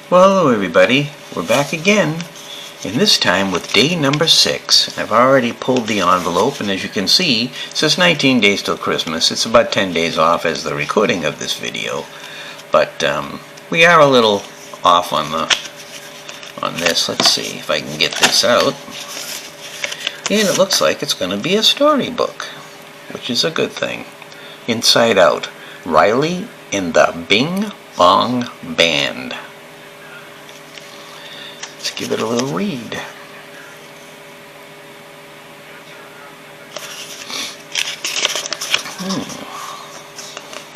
Well, hello everybody, we're back again, and this time with day number 6. I've already pulled the envelope, and as you can see, it says 19 days till Christmas. It's about 10 days off as the recording of this video, but we are a little off on this. Let's see if I can get this out. And it looks like it's going to be a storybook, which is a good thing. Inside Out, Riley and the Bing Bong Band. Let's give it a little read.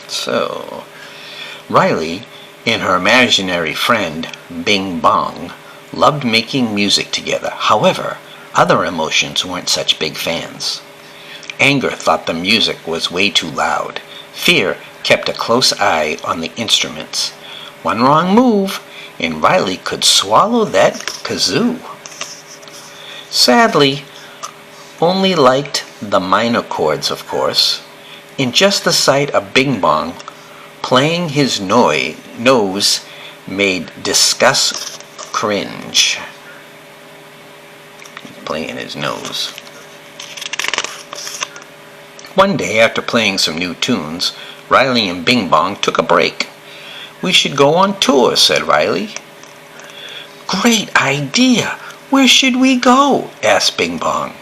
So, Riley and her imaginary friend, Bing Bong, loved making music together. However, other emotions weren't such big fans. Anger thought the music was way too loud. Fear kept a close eye on the instruments. One wrong move, and Riley could swallow that kazoo. Sadly, only liked the minor chords, of course, and just the sight of Bing Bong playing his nose made disgust cringe. Playing his nose. One day, after playing some new tunes, Riley and Bing Bong took a break. "We should go on tour," said Riley. "Great idea! Where should we go?" asked Bing Bong.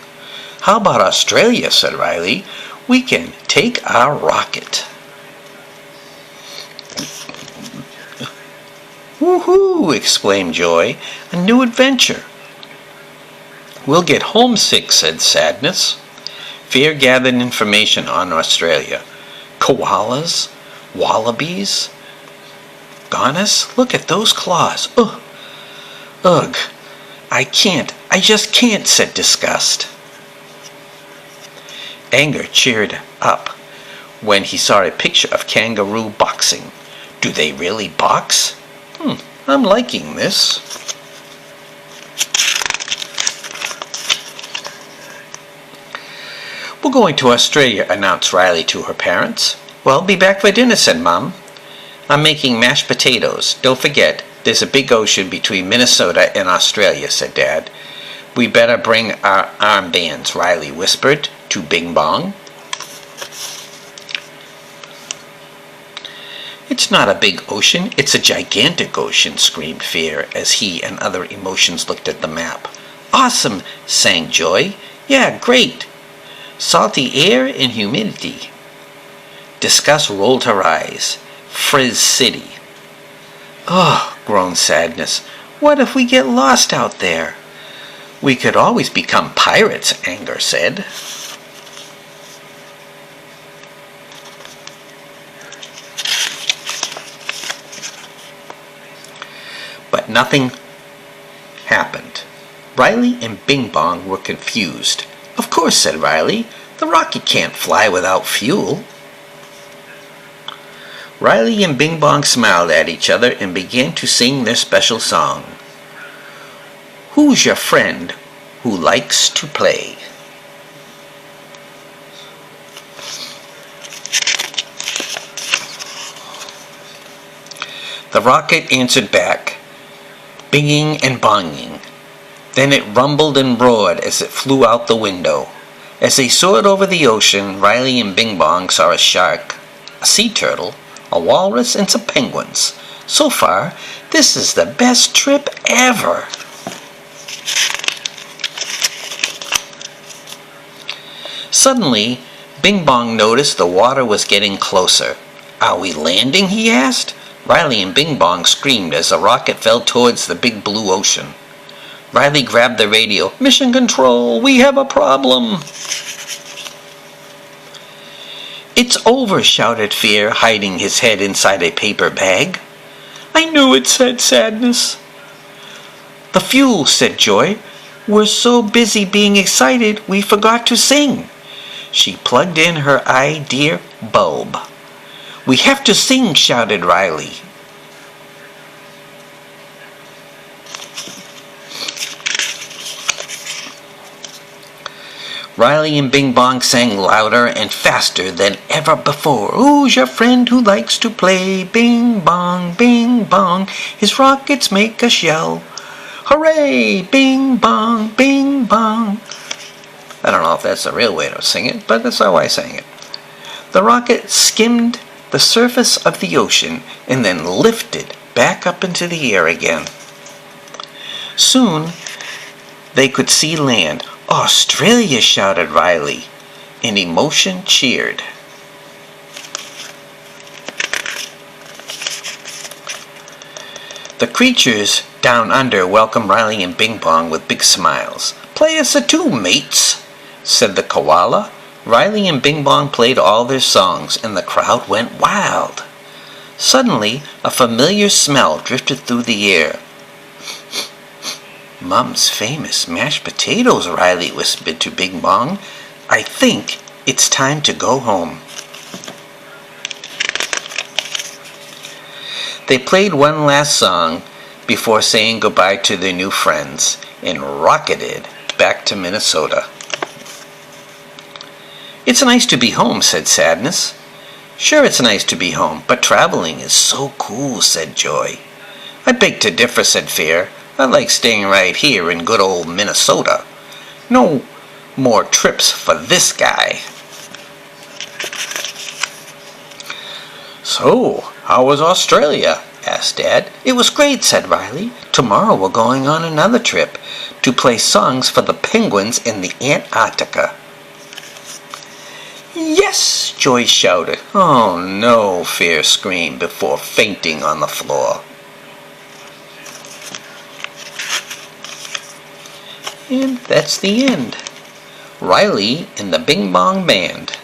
"How about Australia?" said Riley. "We can take our rocket." "Woohoo!" exclaimed Joy. "A new adventure." "We'll get homesick," said Sadness. Fear gathered information on Australia. Koalas, wallabies, iguanas. Look at those claws. Ugh. Ugh. I just can't, said Disgust. Anger cheered up when he saw a picture of kangaroo boxing. Do they really box? I'm liking this. "We're going to Australia," announced Riley to her parents. "Well, be back for dinner," said Mom. "I'm making mashed potatoes. Don't forget, there's a big ocean between Minnesota and Australia," said Dad. "We better bring our armbands," Riley whispered to Bing Bong. "It's not a big ocean, it's a gigantic ocean," screamed Fear as he and other emotions looked at the map. "Awesome," sang Joy. "Yeah, great. Salty air and humidity." Disgust rolled her eyes. Frizz City. "Oh," groaned Sadness. "What if we get lost out there?" "We could always become pirates," Anger said. But nothing happened. Riley and Bing Bong were confused. "Of course," said Riley. "The rocket can't fly without fuel." Riley and Bing Bong smiled at each other and began to sing their special song. "Who's your friend who likes to play?" The rocket answered back, binging and bonging. Then it rumbled and roared as it flew out the window. As they soared over the ocean, Riley and Bing Bong saw a shark, a sea turtle, a walrus, and some penguins. So far, this is the best trip ever. Suddenly, Bing Bong noticed the water was getting closer. "Are we landing?" he asked. Riley and Bing Bong screamed as the rocket fell towards the big blue ocean. Riley grabbed the radio. "Mission Control, we have a problem." "It's over," shouted Fear, hiding his head inside a paper bag. "I knew it," said Sadness. "The fuel," said Joy. "We're so busy being excited, we forgot to sing." She plugged in her idea bulb. "We have to sing," shouted Riley. Riley and Bing Bong sang louder and faster than ever before. Who's your friend who likes to play? Bing bong, bing bong, his rockets make us yell. Hooray! Bing bong, bing bong. I don't know if that's the real way to sing it, but that's how I sang it. The rocket skimmed the surface of the ocean and then lifted back up into the air again. Soon they could see land. Australia, shouted Riley, and emotion cheered. The creatures down under welcomed Riley and Bing Bong with big smiles. Play us a tune, mates, said the koala. Riley and Bing Bong played all their songs, and the crowd went wild. Suddenly, a familiar smell drifted through the air. Mum's famous mashed potatoes, Riley whispered to Bing Bong. I think it's time to go home. They played one last song before saying goodbye to their new friends and rocketed back to Minnesota. It's nice to be home, said Sadness. Sure, it's nice to be home, but traveling is so cool, said Joy. I beg to differ, said Fear. I like staying right here in good old Minnesota. No more trips for this guy. So, how was Australia? Asked Dad. It was great, said Riley. Tomorrow we're going on another trip to play songs for the penguins in the Antarctica. Yes, Joy shouted. Oh no, Fear screamed before fainting on the floor. And that's the end. Riley and the Bing Bong Band.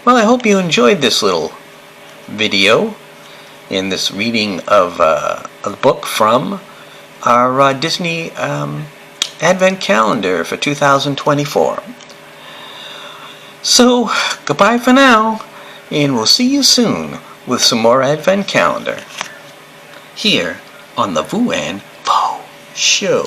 Well, I hope you enjoyed this little video in this reading of a book from our Disney Advent Calendar for 2024. So, goodbye for now, and we'll see you soon with some more Advent Calendar here on the Vuan Vo Show.